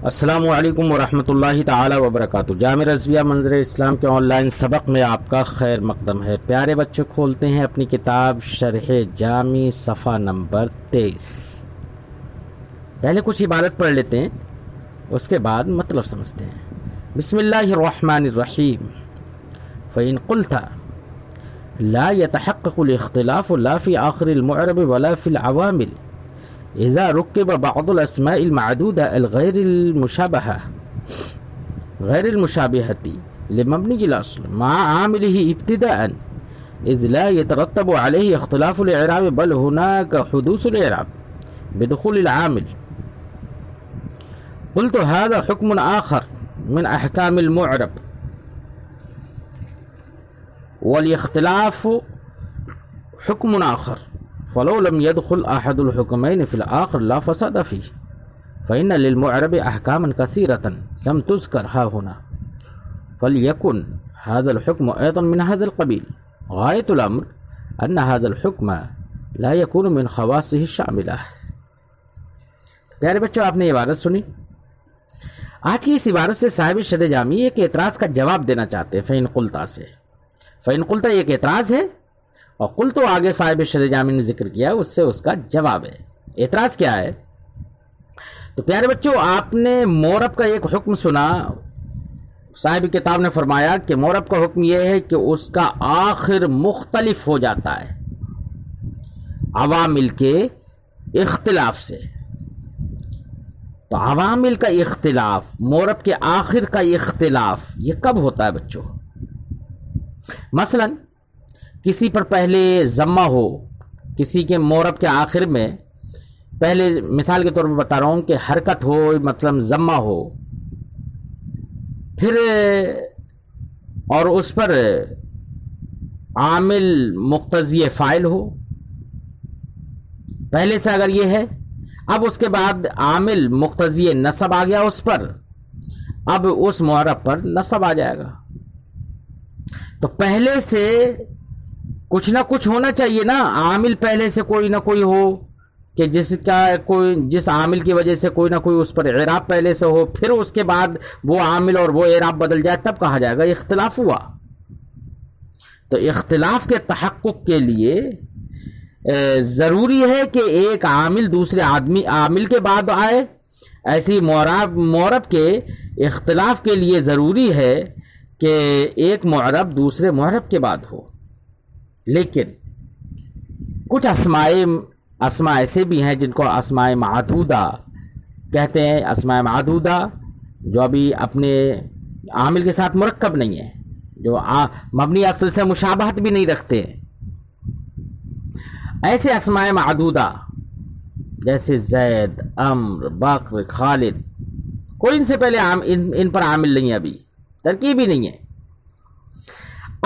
السلام علیکم ورحمۃ اللہ تعالی وبرکاتہ۔ جامع رضویہ منظر اسلام کے آن لائن سبق میں آپ کا خیر مقدم ہے۔ پیارے بچوں، کھولتے ہیں اپنی کتاب شرح جامی صفحہ نمبر 23۔ پہلے کچھ عبارت پڑھ لیتے ہیں، اس کے بعد مطلب سمجھتے ہیں۔ بسم اللہ الرحمن الرحیم۔ فإن قلت لا يتحقق الاختلاف لا في آخر المعرب ولا في العوامل إذا ركب بعض الأسماء المعدودة غير المشابهة لمبني الأصل مع عامله ابتداء إذ لا يترتب عليه اختلاف الإعراب بل هناك حدوث الإعراب بدخول العامل. قلت هذا حكم آخر من أحكام المعرب، والاختلاف حكم آخر، فلو لم يدخل أحد الحكمين في الآخر لا فساد فيه، فإن للمعرب أحكاما كثيرة لم تذكر ها هنا، فليكن هذا الحكم أيضا من هذا القبيل. غاية الأمر أن هذا الحكم لا يكون من خواصه الشاملة. پیارے بچوں، آپ نے عبارت سنی۔ آج کی اس عبارت سے صاحب شرح جامی ایک اعتراض کا جواب دینا چاہتے ہیں فإن قلتا سے۔ فإن قلتا ایک اعتراض ہے، اور قل تو آگے صاحب شرح جامی نے ذکر کیا، اس سے اس کا جواب ہے۔ اعتراض کیا ہے؟ تو پیارے بچوں، آپ نے مورب کا ایک حکم سنا۔ صاحب کتاب نے فرمایا کہ مورب کا حکم یہ ہے کہ اس کا آخر مختلف ہو جاتا ہے عوامل کے اختلاف سے۔ تو عوامل کا اختلاف، مورب کے آخر کا اختلاف، یہ کب ہوتا ہے بچوں؟ مثلا کسی پر پہلے ضمہ ہو، کسی کے مورب کے آخر میں پہلے، مثال کے طور پر بتا رہا ہوں کہ حرکت ہو، مطلب ضمہ ہو، پھر اور اس پر عامل مقتضی فاعل ہو، پہلے سے اگر یہ ہے، اب اس کے بعد عامل مقتضی نصب آ گیا اس پر، اب اس معرب پر نصب آ جائے گا۔ تو پہلے سے کچھ نہ کچھ ہونا چاہیے نا، عامل پہلے سے کوئی نہ کوئی ہو کہ جس عامل کی وجہ سے کوئی نہ کوئی اس پر اعراب پہلے سے ہو، پھر اس کے بعد وہ عامل اور وہ اعراب بدل جائے، تب کہا جائے گا اختلاف ہوا۔ تو اختلاف کے تحقق کے لیے ضروری ہے کہ ایک عامل دوسرے عامل کے بعد آئے۔ ایسی معرب کے اختلاف کے لیے ضروری ہے کہ ایک معرب دوسرے معرب کے بعد ہو۔ لیکن کچھ اسماء ایسے بھی ہیں جن کو اسماء معدودہ کہتے ہیں۔ اسماء معدودہ جو ابھی اپنے عامل کے ساتھ مرکب نہیں ہے، جو مبنی اصل سے مشابہت بھی نہیں رکھتے ہیں، ایسے اسماء معدودہ جیسے زید، عمر، بکر، خالد، کوئی ان سے پہلے ان پر عامل نہیں ہے، ابھی ترکیب ہی نہیں ہے۔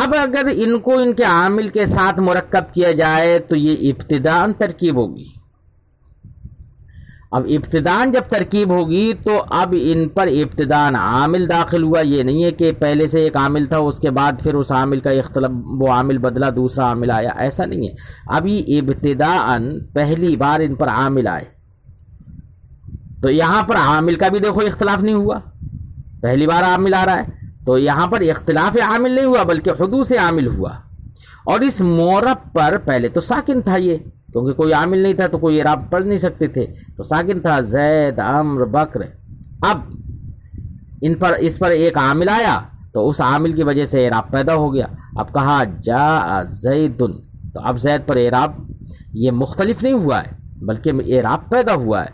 اب اگر ان کو ان کے عامل کے ساتھ مرکب کیا جائے تو یہ ابتداءً ترکیب ہوگی۔ اب ابتداءً جب ترکیب ہوگی تو اب ان پر ابتداءً عامل داخل ہوا۔ یہ نہیں ہے کہ پہلے سے ایک عامل تھا، اس کے بعد پھر اس عامل کا اختلاف، وہ عامل بدلا، دوسرا عامل آیا، ایسا نہیں ہے۔ ابھی ابتداءً پہلی بار ان پر عامل آئے، تو یہاں پر عامل کا بھی دیکھو اختلاف نہیں ہوا، پہلی بار عامل آ رہا ہے، تو یہاں پر اختلاف عامل نہیں ہوا بلکہ حدوث عامل ہوا۔ اور اس مورب پر پہلے تو ساکن تھا یہ، کیونکہ کوئی عامل نہیں تھا تو کوئی اعراب پڑھ نہیں سکتے تھے، تو ساکن تھا زید، عمر، بکر۔ اب اس پر ایک عامل آیا تو اس عامل کی وجہ سے اعراب پیدا ہو گیا۔ اب کہا جاء زید، تو اب زید پر اعراب یہ مختلف نہیں ہوا ہے بلکہ اعراب پیدا ہوا ہے۔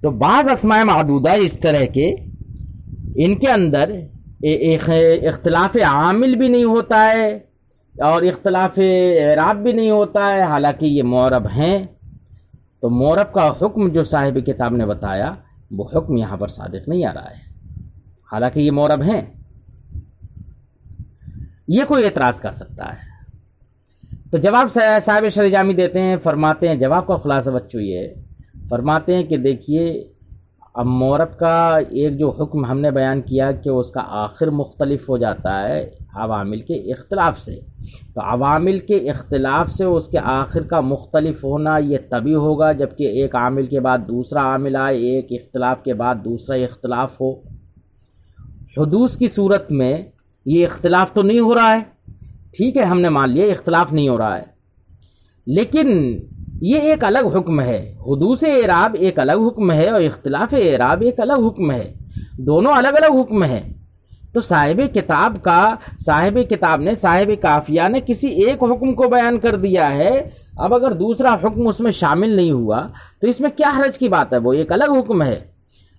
تو بعض اسماء معدودہ اس طرح کے، ان کے اندر اختلاف عامل بھی نہیں ہوتا ہے اور اختلاف اعراب بھی نہیں ہوتا ہے، حالانکہ یہ معرب ہیں۔ تو معرب کا حکم جو صاحب کتاب نے بتایا، وہ حکم یہاں پر صادق نہیں آ رہا ہے، حالانکہ یہ معرب ہیں۔ یہ کوئی اعتراض کر سکتا ہے۔ تو جواب صاحب شرح جامی دیتے ہیں، فرماتے ہیں، جواب کا خلاصہ بچوں یہ فرماتے ہیں کہ دیکھیے، اب مورب کا ایک جو حکم ہم نے بیان کیا کہ اس کا آخر مختلف ہو جاتا ہے عوامل کے اختلاف سے، تو عوامل کے اختلاف سے اس کے آخر کا مختلف ہونا یہ تبھی ہوگا جبکہ ایک عامل کے بعد دوسرا عامل آئے، ایک اختلاف کے بعد دوسرا اختلاف ہو۔ حدوث کی صورت میں یہ اختلاف تو نہیں ہو رہا ہے، ٹھیک ہے ہم نے مان لیا اختلاف نہیں ہو رہا ہے، لیکن یہ ایک الگ حکم ہے۔ حدوث اعراب ایک الگ حکم ہے اور اختلاف اعراب ایک الگ حکم ہے، دونوں الگ الگ حکم ہیں۔ تو صاحب کتاب نے صاحب کافیہ نے کسی ایک حکم کو بیان کر دیا ہے، اب اگر دوسرا حکم اس میں شامل نہیں ہوا تو اس میں کیا حرج کی بات ہے، وہ ایک الگ حکم ہے۔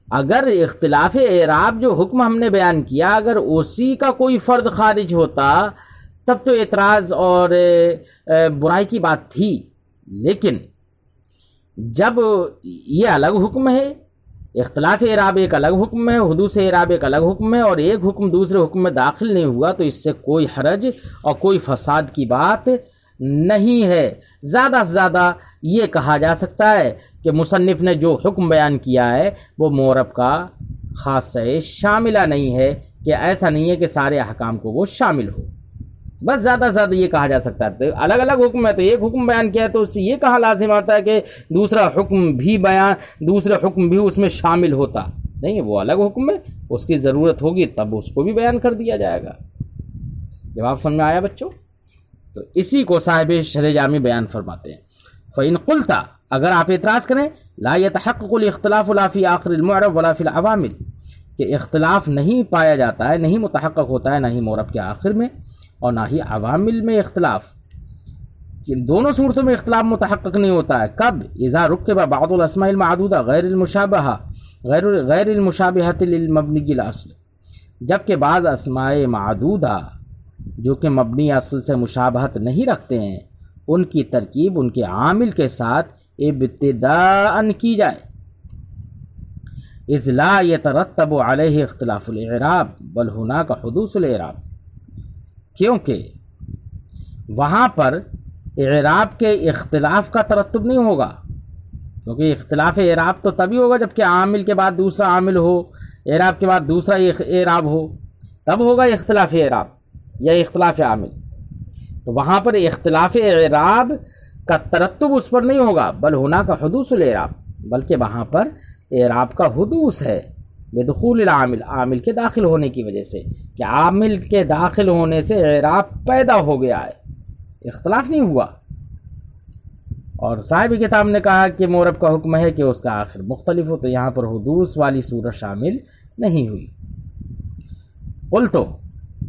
اگر اختلاف اعراب جو حکم ہم نے بیان کیا اگر اسی کا کوئی فرد خارج ہوتا تب تو اعتراض اور برائی کی بات تھی، لیکن جب یہ الگ حکم ہے، اختلاف اعراب ایک الگ حکم ہے، حدوث اعراب ایک الگ حکم ہے، اور ایک حکم دوسرے حکم میں داخل نہیں ہوا تو اس سے کوئی حرج اور کوئی فساد کی بات نہیں ہے۔ زیادہ سے زیادہ یہ کہا جا سکتا ہے کہ مصنف نے جو حکم بیان کیا ہے وہ مورب کا خاصہ شاملہ نہیں ہے، کہ ایسا نہیں ہے کہ سارے احکام کو وہ شامل ہو، بس زیادہ سے زیادہ یہ کہا جا سکتا ہے۔ الگ الگ حکم ہے تو ایک حکم بیان کیا ہے تو اس سے یہ کہا لازم آتا ہے کہ دوسرا حکم بھی اس میں شامل ہوتا نہیں، وہ الگ حکم ہے، اس کی ضرورت ہوگی تب اس کو بھی بیان کر دیا جائے گا۔ جواب سمجھ میں آیا بچوں؟ تو اسی کو صاحب شرح جامی بیان فرماتے ہیں۔ فَإِن قُلْتَ، اگر آپ اعتراض کریں، لَا يَتَحَقَّقُ الْاخْتِلَافُ لَا فِي آخِرِ الْمُعْرَبِ وَلَا فِي الْعَوَامِلِ، کہ اختلاف نہیں پایا جاتا ہے، نہیں متحقق ہوتا ہے، نہ ہی معرب کے آخر میں اور نہ ہی عوامل میں اختلاف، کہ دونوں صورتوں میں اختلاف متحقق نہیں ہوتا ہے۔ کب؟ اذا رکب بعض الاسماء المعدودہ غیر المشابہۃ للمبنی الاصل، جبکہ بعض اسماء معدودہ جو کہ مبنی اصل سے مشابہت نہیں رکھتے ہیں ان کی ترکیب ان کے عامل کے ساتھ ابتداءً کی جائے، اذ لا يترتب علیہ اختلاف الاعراب بل ہناک حدوث الاعراب، کیونکہ وہاں پر اعراب کے اختلاف کا ترتب نہیں ہوگا، کیونکہ اختلاف اعراب تو تبھی ہوگا جب کہ عامل کے بعد دوسرا عامل ہو، اعراب کے بعد دوسرا اعراب ہو، تب ہوگا اختلاف اعراب یا اختلاف عامل۔ تو وہاں پر اختلاف اعراب کا ترتب اس پر نہیں ہوگا، بل ہونا کا حدوث الاعراب، بلکہ وہاں پر اعراب کا حدوث ہے بدخول العامل، عامل کے داخل ہونے کی وجہ سے، کہ عامل کے داخل ہونے سے اعراب پیدا ہو گیا ہے، اختلاف نہیں ہوا۔ اور صاحب کتاب نے کہا کہ معرب کا حکم ہے کہ اس کا آخر مختلف ہو، تو یہاں پر حدوث والی صورت شامل نہیں ہوئی۔ قلتو،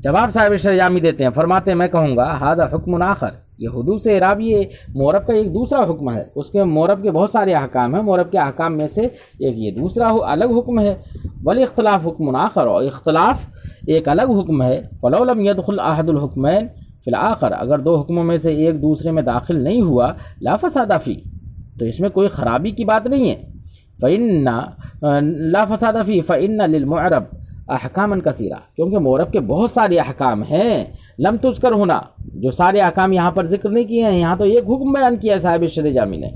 جواب صاحب شرح جامی دیتے ہیں، فرماتے ہیں میں کہوں گا ھذا حکم آخر، یہ حدوث اعراب یہ معرب کا ایک دوسرا حکم ہے، اس کے معرب کے بہت سارے احکام ہیں، معرب کے احکام میں سے ایک یہ دوسرا الگ حکم ہے، والاختلاف حکم آخر، اور اختلاف ایک الگ حکم ہے، فلو لم يدخل احد الحکمین فی الآخر، اگر دو حکموں میں سے ایک دوسرے میں داخل نہیں ہوا، لا فساد فی، تو اس میں کوئی خرابی کی بات نہیں ہے، فإن لا فساد فی فإن للمعرب احکامًا کثیرہ، کیونکہ معرب کے بہت سارے احکام ہیں، لم تذکر ہونا، جو سارے احکام یہاں پر ذکر نہیں کیے ہیں، یہاں تو ایک حکم بیان کیا ہے صاحب شرح جامی نے۔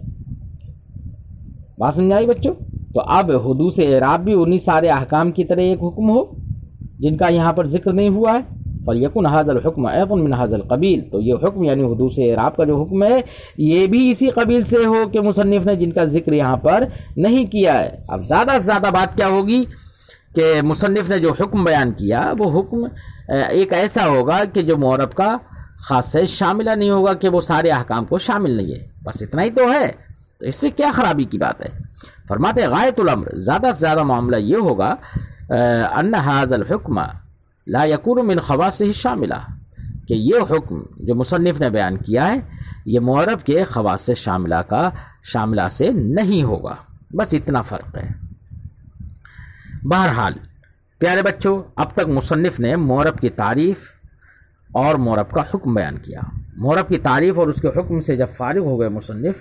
بات سمجھ آئی بچوں؟ تو اب حدوث اعراب بھی انہی سارے احکام کی طرح ایک حکم ہو جن کا یہاں پر ذکر نہیں ہوا ہے، فَلْيَكُنْ هَذَا الْحُكْمُ أَيْضًا مِنْ هَذَا الْقَبِيلِ، تو یہ حکم یعنی حدوث اعراب کا جو حکم ہے یہ بھی اسی قبیل سے ہو کہ مصنف نے جن کا ذکر یہاں پر نہیں کیا ہے۔ اب زیادہ سے زیادہ بات کیا ہوگی کہ مصنف نے جو حکم بیان کیا وہ حکم ایک ایسا ہوگا کہ جو معرب کا خاصہ شاملہ نہیں ہوگا، کہ وہ سارے احکام کو شامل نہیں ہے، بس اتنا ہی تو ہے، تو اس سے کیا خرابی کی بات ہے؟ فرماتے غایت الامر، زیادہ سے زیادہ معاملہ یہ ہوگا ان ھذا الحکم لا یکون من خواصہ الشاملہ، کہ یہ حکم جو مصنف نے بیان کیا ہے یہ معرب کے خواص شاملہ سے نہیں ہوگا، بس اتنا فرق ہے۔ بہرحال پیارے بچوں، اب تک مصنف نے معرب کی تعریف اور معرب کا حکم بیان کیا، معرب کی تعریف اور اس کے حکم سے جب فارغ ہو گئے مصنف،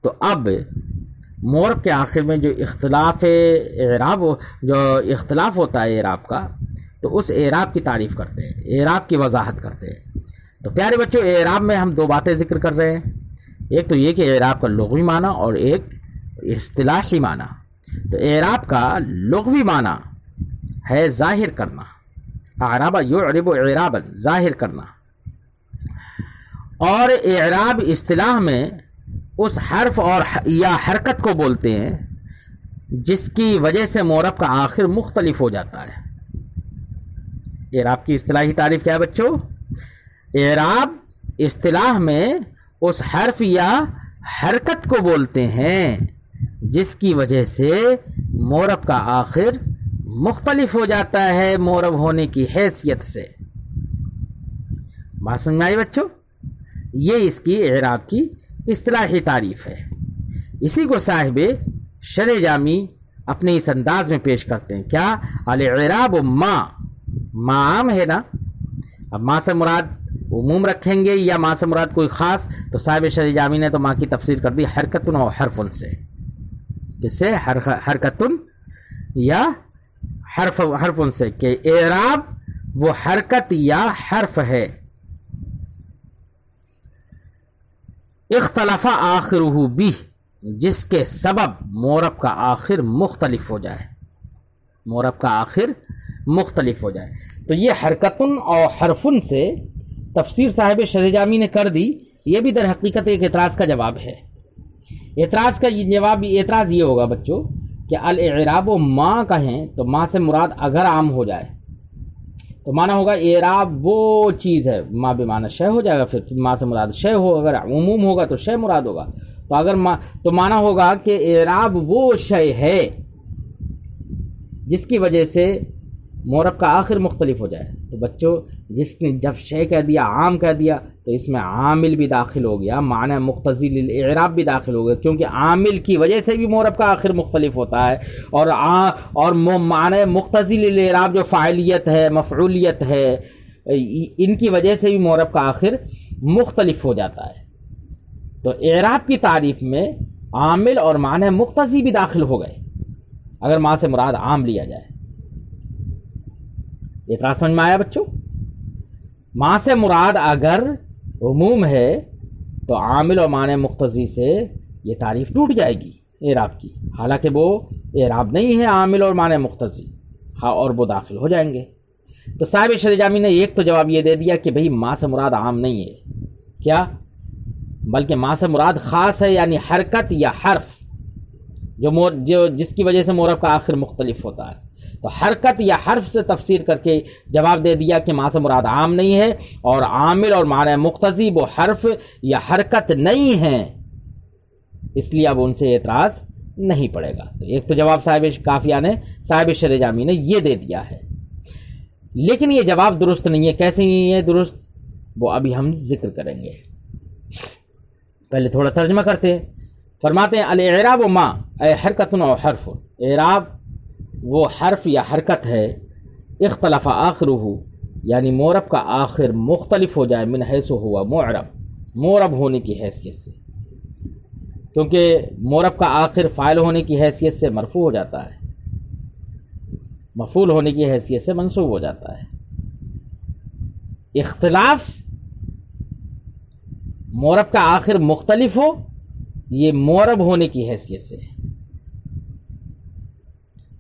تو اب معرب کے آخر میں جو اختلاف ہوتا ہے اعراب کا، تو اس اعراب کی تعریف کرتے ہیں، اعراب کی وضاحت کرتے ہیں۔ تو پیارے بچوں، اعراب میں ہم دو باتیں ذکر کر رہے ہیں، ایک تو یہ کہ اعراب کا لغوی معنی اور ایک اصطلاحی معنی۔ تو اعراب کا لغوی معنی ہے ظاہر کرنا، اعرب یعرب اعرابا، ظاہر کرنا، اور اعراب اصطلاح میں اس حرف اور یا حرکت کو بولتے ہیں جس کی وجہ سے معرب کا آخر مختلف ہو جاتا ہے۔ اعراب کی اصطلاحی تعریف کیا ہے بچوں؟ اعراب اصطلاح میں اس حرف یا حرکت کو بولتے ہیں جس کی وجہ سے معرب کا آخر مختلف ہو جاتا ہے معرب ہونے کی حیثیت سے۔ بات سمجھ میں آئی بچوں؟ یہ اس کی اعراب کی اصطلاحی تعریف ہے۔ اسی کو صاحب شرح جامی اپنے اس انداز میں پیش کرتے ہیں، کیا؟ الاعراب ما عام ہے نا، اب ما سے مراد عموم رکھیں گے یا ما سے مراد کوئی خاص، تو صاحب شرح جامی نے تو ما کی تفسیر کر دی حرکتن و حرفن سے، کس سے؟ حرکتن یا حرفن سے، کہ اعراب وہ حرکت یا حرف ہے اختلف آخرہ بھی، جس کے سبب معرب کا آخر مختلف ہو جائے، معرب کا آخر مختلف ہو جائے۔ تو یہ حرکتن اور حرفن سے تفسیر صاحب شرح جامی نے کر دی، یہ بھی در حقیقت ایک اعتراض کا جواب ہے۔ اعتراض کا یہ جواب، اعتراض یہ ہوگا بچوں کہ الاعراب ما کہیں تو ما سے مراد اگر عام ہو جائے تو معنی ہوگا اعراب وہ چیز ہے، ما بمعنی شے ہو جائے گا، پھر ما سے مراد شے ہو، اگر عموم ہوگا تو شے مراد ہوگا، تو اگر تو معنی ہوگا کہ اعراب وہ شے ہے جس کی وجہ سے معرب کا آخر مختلف ہو جائے۔ تو بچوں جس نے جب شے کہہ دیا، عام کہہ دیا، تو اس میں عامل بھی داخل ہو گیا، معنی مقتضی للاعراب بھی داخل ہو گیا، کیونکہ عامل کی وجہ سے بھی معرب کا آخر مختلف ہوتا ہے، اور معنی مقتضی للاعراب جو فاعلیت ہے، مفعولیت ہے، ان کی وجہ سے بھی معرب کا آخر مختلف ہو جاتا ہے۔ تو اعراب کی تعریف میں عامل اور معنی مقتضی بھی داخل ہو گئے اگر ما سے مراد عام لیا جائے۔ اعتراض سمجھ میں آیا بچوں؟ ما سے مراد اگر عموم ہے تو عامل اور معنی مقتضی سے یہ تعریف ٹوٹ جائے گی اعراب کی، حالانکہ وہ اعراب نہیں ہے عامل اور معنی مقتضی، ہاں، اور وہ داخل ہو جائیں گے۔ تو صاحب شرح جامی نے ایک تو جواب یہ دے دیا کہ بھئی ما سے مراد عام نہیں ہے، کیا؟ بلکہ ما سے مراد خاص ہے، یعنی حرکت یا حرف جو جس کی وجہ سے معرب کا آخر مختلف ہوتا ہے۔ تو حرکت یا حرف سے تفسیر کر کے جواب دے دیا کہ ما سے مراد عام نہیں ہے، اور عامل اور معنی مقتضی وہ حرف یا حرکت نہیں ہیں، اس لیے اب ان سے اعتراض نہیں پڑے گا۔ تو ایک تو جواب صاحب کافیہ نے، صاحب شرح جامی نے یہ دے دیا ہے، لیکن یہ جواب درست نہیں ہے۔ کیسے نہیں ہے درست؟ وہ ابھی ہم ذکر کریں گے، پہلے تھوڑا ترجمہ کرتے ہیں۔ فرماتے ہیں الاعراب ما اے حرکت و حرف، اعراب وہ حرف یا حرکت ہے اختلف آخرہ، یعنی معرب کا آخر مختلف ہو جائے، من حیث ہوا معرب ہونے کی حیثیت سے، کیونکہ معرب کا آخر فاعل ہونے کی حیثیت سے مرفوع ہو جاتا ہے، مفعول ہونے کی حیثیت سے منصوب ہو جاتا ہے۔ اختلاف معرب کا آخر مختلف ہو، یہ معرب ہونے کی حیثیت سے،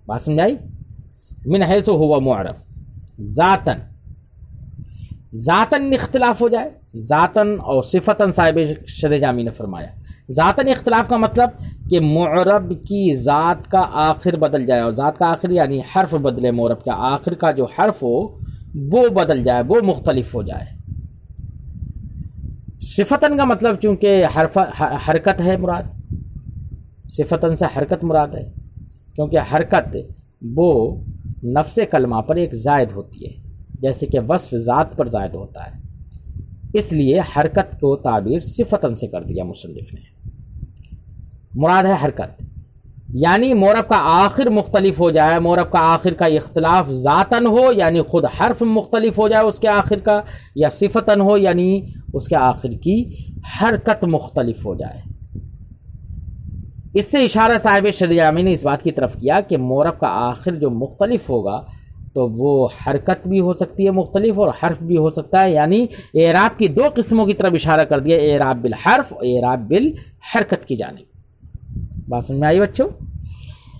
بات سمجھائی؟ من حیث ہوا معرب، ذاتن اختلاف ہو جائے، ذاتن اور صفتن صاحب شرح جامی نے فرمایا۔ ذاتن اختلاف کا مطلب کہ معرب کی ذات کا آخر بدل جائے، اور ذات کا آخر یعنی حرف بدلے، معرب کا آخر کا جو حرف ہو وہ بدل جائے، وہ مختلف ہو جائے۔ صفتن کا مطلب چونکہ حرکت ہے مراد، صفتن سے حرکت مراد ہے، کیونکہ حرکت وہ نفس کلمہ پر ایک زائد ہوتی ہے، جیسے کہ وصف ذات پر زائد ہوتا ہے، اس لیے حرکت کو تعبیر صفتن سے کر دیا مصنف نے۔ مراد ہے حرکت، یعنی معرب کا آخر مختلف ہو جائے، معرب کا آخر کا اختلاف ذاتن ہو، یعنی خود حرف مختلف ہو جائے اس کے آخر کا، یا صفتن ہو، یعنی اس کے آخر کی حرکت مختلف ہو جائے۔ اس سے اشارہ صاحب شرح جامی نے اس بات کی طرف کیا کہ معرب کا آخر جو مختلف ہوگا تو وہ حرکت بھی ہو سکتی ہے مختلف، اور حرف بھی ہو سکتا ہے، یعنی اعراب کی دو قسموں کی طرف اشارہ کر دیا، اعراب بالحرف اور اعراب بالحرکت کی جانب۔ بات سمجھ میں آئی بچوں؟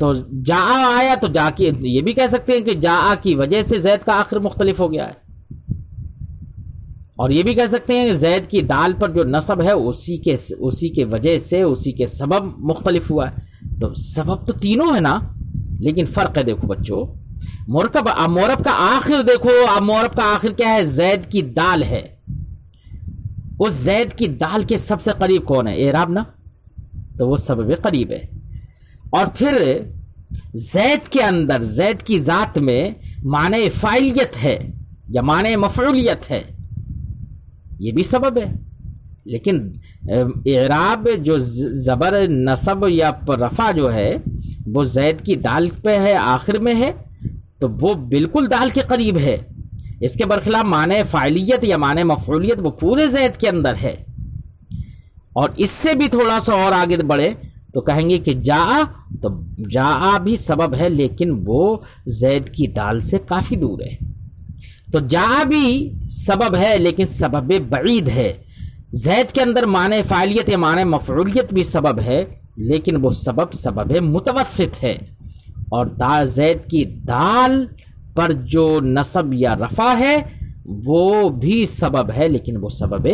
تو جا آیا تو جا کی یہ بھی کہہ سکتے ہیں کہ جا کی وجہ سے زید کا آخر مختلف ہو گیا ہے، اور یہ بھی کہہ سکتے ہیں کہ زید کی دال پر جو نصب ہے اسی کے وجہ سے اسی کے سبب مختلف ہوا ہے۔ تو سبب تو تینوں ہے نا، لیکن فرق ہے دیکھو بچوں، مورب کا آخر دیکھو، اب مورب کا آخر کیا ہے؟ زید کی دال ہے، اس زید کی دال کے سب سے قریب کون ہے؟ اعراب نا، تو وہ سبب قریب ہے۔ اور پھر زید کے اندر زید کی ذات میں معنی فاعلیت ہے یا معنی مفعولیت ہے، یہ بھی سبب ہے، لیکن اعراب جو زبر نصب یا رفع جو ہے وہ زید کی دال پہ ہے، آخر میں ہے، تو وہ بالکل دال کے قریب ہے۔ اس کے برخلاف معنی فاعلیت یا معنی مفعولیت وہ پورے زید کے اندر ہے۔ اور اس سے بھی تھوڑا سا اور آگے بڑھے تو کہیں گے کہ جا، تو جا بھی سبب ہے لیکن وہ زید کی دال سے کافی دور ہے۔ تو جا بھی سبب ہے لیکن سبب بعید ہے۔ زید کے اندر معنی فاعلیت یا معنی مفعولیت بھی سبب ہے لیکن وہ سبب متوسط ہے۔ اور زید کی دال پر جو نصب یا رفع ہے وہ بھی سبب ہے لیکن وہ سبب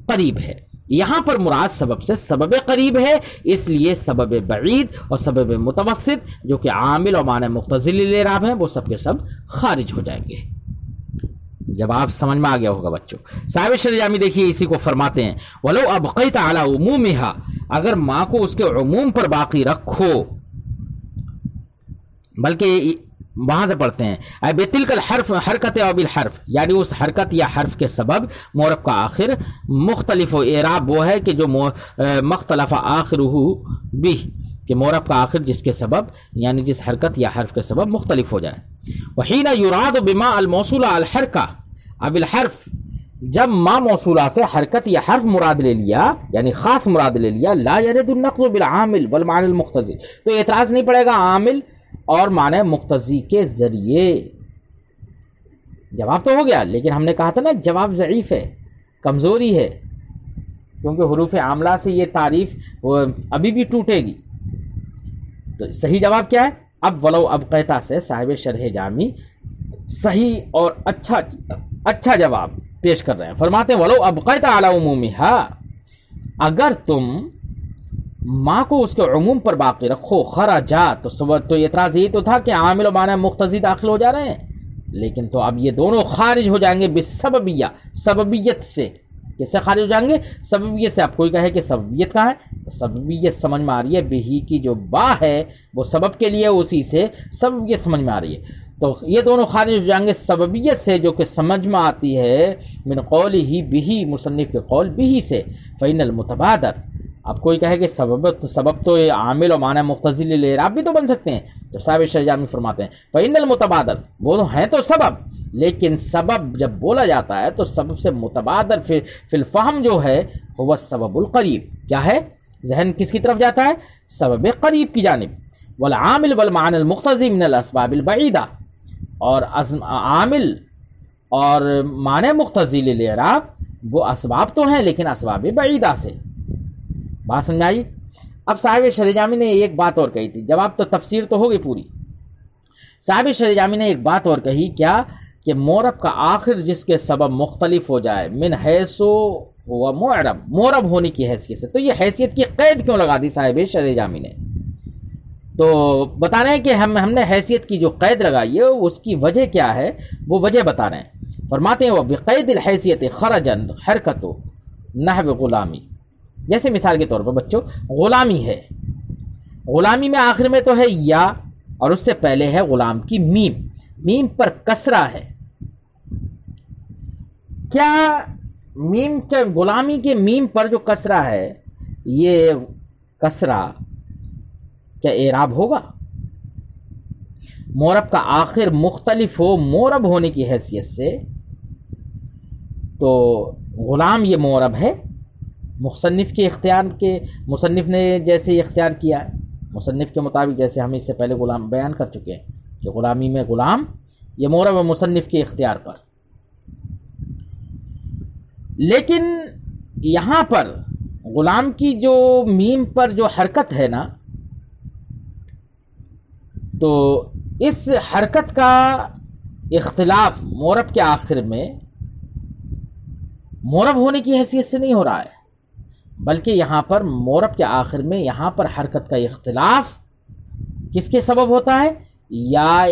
قریب ہے۔ یہاں پر مراد سبب سے سبب قریب ہے، اس لیے سبب بعید اور سبب متوسط جو کہ عامل اور معنی مقتضی للاعراب ہیں وہ سب کے سب خارج ہو جائیں گے۔ جب آپ سمجھ میں آ گیا ہوگا بچوں۔ صاحب شرح جامی دیکھیے اسی کو فرماتے ہیں وَلَوْ أَبْقَيْتَ عَلَى عُمُومِهَا، اگر ماں کو اس کے عموم پر باقی رکھو، بلکہ وہاں سے پڑھتے ہیں اے بِتِلْكَ الْحَرْفِ حرکت او بالحرف، یعنی اس حرکت یا حرف کے سبب مورب کا آخر مختلف ہو۔ اعراب وہ ہے کہ جو مختلف آخرہ بھی، کہ مورب کا آخر جس کے سبب یعنی جس حرکت یا حرف کے سبب مختلف ہو جائے۔ وحین یراد بما الموصولہ الحرکہ اب الحرف، جب ما موصولہ سے حرکت یا حرف مراد لے لیا یعنی خاص مراد لے لیا، لا يرد النقض بالعامل والمعنى المقتضی، تو اعتراض نہیں پڑے گا عامل اور معنی مقتضی کے ذریعے۔ جواب تو ہو گیا، لیکن ہم نے کہا تھا نا جواب ضعیف ہے، کمزوری ہے، کیونکہ حروف عاملہ سے یہ تعریف ابھی بھی ٹوٹے گی۔ تو صحیح جواب کیا ہے؟ اب ولو ابقیتا سے صاحب شرح جامی صحیح اور اچھا جواب پیش کر رہے ہیں۔ فرماتے ہیں ولو ابقیتا علی عمومہا، اگر تم ماں کو اس کے عموم پر باقی رکھو، خرجا، تو اعتراض یہی تو تھا کہ عامل و معنی مقتضی داخل ہو جا رہے ہیں، لیکن تو اب یہ دونوں خارج ہو جائیں گے بسببیہ، سببیت سے۔ کس سے خارج ہو جائیں گے؟ سببیت سے۔ اب کوئی کہے کہ سببیت کہاں ہے؟ تو سببیت سمجھ میں آ رہی ہے، بہی کی جو با ہے وہ سبب کے لیے، اسی سے سببیت سمجھ میں آ رہی ہے۔ تو یہ دونوں خارج ہو جائیں گے سببیت سے جو کہ سمجھ میں آتی ہے من قولہ بہی، مصنف کے قول بہی سے، فإن المتبادر۔ اب کوئی کہے کہ سبب تو عامل و معنی مقتضی للاعراب بھی تو بن سکتے ہیں، تو صاحب شرح جامی فرماتے ہیں فإن المتبادر، وہ تو ہیں تو سبب، لیکن سبب جب بولا جاتا ہے تو سبب سے متبادر فی الفہم جو ہے وہ سبب القریب، کیا ہے؟ ذہن کس کی طرف جاتا ہے؟ سبب قریب کی جانب۔ والعامل والمعنی المقتضی من الاسباب البعیدہ، اور عامل اور معنی مقتضی للاعراب وہ اسباب تو ہیں لیکن اسباب بعیدہ سے۔ بات سمجھ آئی؟ اب صاحب شرح جامی نے ایک بات اور کہی تھی، جواب تو تفسیر تو ہو گئی پوری۔ صاحب شرح جامی نے ایک بات اور کہی، کیا؟ کہ مورب کا آخر جس کے سبب مختلف ہو جائے، من حیث و مورب ہونے کی حیثیت سے، تو یہ حیثیت کی قید کیوں لگا دی صاحب شرح جامی نے؟ تو بتا رہے ہیں کہ ہم نے حیثیت کی جو قید لگائی ہے اس کی وجہ کیا ہے، وہ وجہ بتا رہے ہیں۔ فرماتے ہیں وہ بقید الحیثیت خرجن حرکت نحو غلامی، جیسے مثال کے طور پر بچوں غلامی ہے، غلامی میں آخر میں تو ہے یا، اور اس سے پہلے ہے غلام کی میم، میم پر کسرہ ہے۔ کیا میم کے غلامی کے میم پر جو کسرہ ہے، یہ کسرہ کیا اعراب ہوگا؟ مورب کا آخر مختلف ہو مورب ہونے کی حیثیت سے، تو غلام یہ مورب ہے، مصنف کے اختیار کے، مصنف نے جیسے اختیار کیا ہے، مصنف کے مطابق جیسے ہم اس سے پہلے غلام بیان کر چکے ہیں کہ غلامی میں غلام یہ مورب ہے مصنف کے اختیار پر۔ لیکن یہاں پر غلام کی جو میم پر جو حرکت ہے نا، تو اس حرکت کا اختلاف مورب کے آخر میں مورب ہونے کی حیثیت سے نہیں ہو رہا ہے، بلکہ یہاں پر مورب کے آخر میں یہاں پر حرکت کا اختلاف کس کے سبب ہوتا ہے؟ یا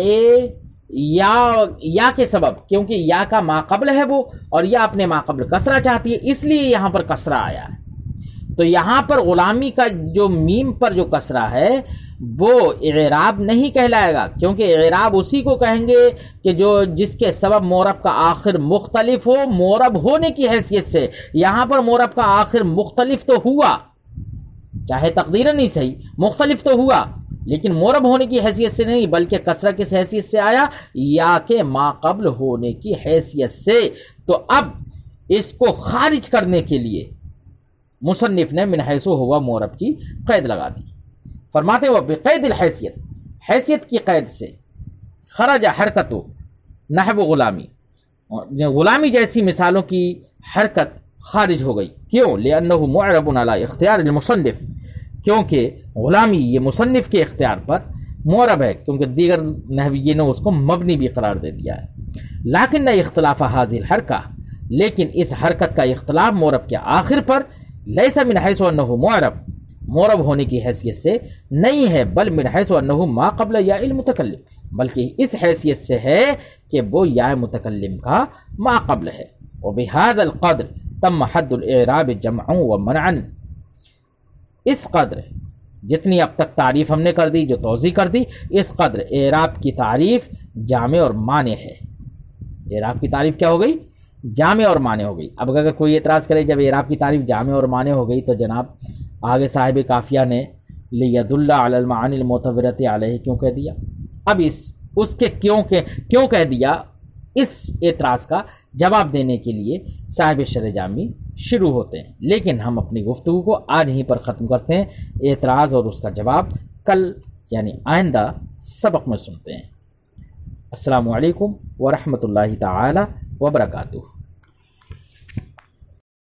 کے سبب، کیونکہ یا کا ما قبل ہے وہ، اور یا اپنے ما قبل کسرہ چاہتی ہے، اس لیے یہاں پر کسرہ آیا ہے۔ تو یہاں پر غلامی کا جو میم پر جو کسرہ ہے وہ اعراب نہیں کہلائے گا، کیونکہ اعراب اسی کو کہیں گے کہ جس کے سبب مورب کا آخر مختلف ہو مورب ہونے کی حیثیت سے۔ یہاں پر مورب کا آخر مختلف تو ہوا، چاہے تقدیراً ہی صحیح مختلف تو ہوا، لیکن مورب ہونے کی حیثیت سے نہیں، بلکہ کسرہ کس حیثیت سے آیا؟ یا کے ما قبل ہونے کی حیثیت سے۔ تو اب اس کو خارج کرنے کے لیے مصنف نے من حیث ہوا مورب کی قید لگا دی۔ فرماتے وہ بقید الحیثیت، حیثیت کی قید سے خرج حرکت نحو غلامی، غلامی جیسی مثالوں کی حرکت خارج ہو گئی۔ کیوں؟ لأنہ معرب علی اختیار المصنف، کیونکہ غلامی یہ مصنف کے اختیار پر معرب ہے، کیونکہ دیگر نحویین نے اس کو مبنی بھی قرار دے دیا ہے۔ لیکن اختلاف هذه الحرکہ، لیکن اس حرکت کا اختلاف مورب کے آخر پر لیس من حیث انہ معرب ہونے کی حیثیت سے نہیں ہے، بل من حیث انہ ما قبل یا المتکلم، بلکہ اس حیثیت سے ہے کہ وہ یا متکلم کا ما قبل ہے۔ وبہذا القدر تم حد الاعراب جمعا ومنعا، اس قدر جتنی اب تک تعریف ہم نے کر دی، جو توضیح کر دی، اس قدر اعراب کی تعریف جامع اور مانع ہے۔ اعراب کی تعریف کیا ہو گئی؟ جامع اور مانع ہو گئی۔ اب اگر کوئی اعتراض کرے جب اعراب کی تعریف جامع اور مانع ہو گئی تو جناب آگے صاحب قافیہ نے لیدل علی المعانی المعتبرۃ علیہ کیوں کہہ دیا؟ اب اس کے کیوں کہہ دیا، اس اعتراض کا جواب دینے کے لیے صاحب شرح جامی شروع ہوتے ہیں، لیکن ہم اپنی گفتگو کو آج ہی پر ختم کرتے ہیں۔ اعتراض اور اس کا جواب کل یعنی آئندہ سبق میں سنتے ہیں۔ السلام علیکم ورحمۃ اللہ تعالی وبرکاتہ۔